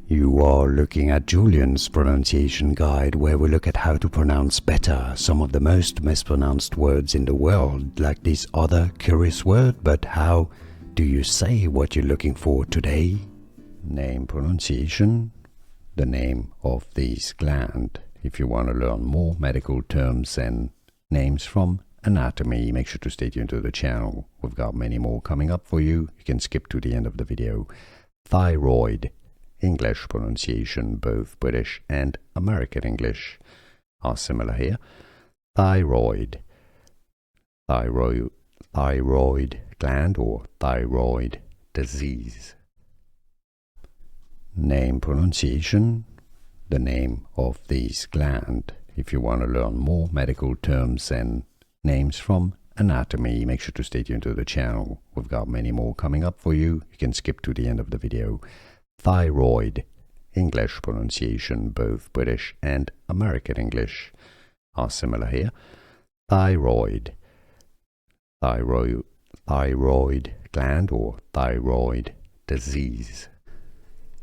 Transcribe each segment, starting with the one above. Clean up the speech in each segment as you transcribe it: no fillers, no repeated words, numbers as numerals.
You are looking at Julian's pronunciation guide, where we look at how to pronounce better some of the most mispronounced words in the world, like this other curious word. But how do you say what you're looking for today? Name pronunciation, the name of this gland. If you want to learn more medical terms and names from anatomy, make sure to stay tuned to the channel. We've got many more coming up for you. You can skip to the end of the video. Thyroid. English pronunciation, both British and American English are similar here. Thyroid. Thyroid gland or thyroid disease. Name pronunciation, the name of this gland. If you want to learn more medical terms and names from anatomy, make sure to stay tuned to the channel. We've got many more coming up for you. You can skip to the end of the video. Thyroid. English pronunciation, both British and American English are similar here. Thyroid. Thyroid gland or thyroid disease.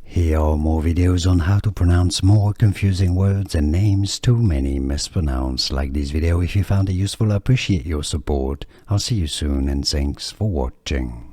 Here are more videos on how to pronounce more confusing words and names too many mispronounced. Like this video if you found it useful. I appreciate your support. I'll see you soon and thanks for watching.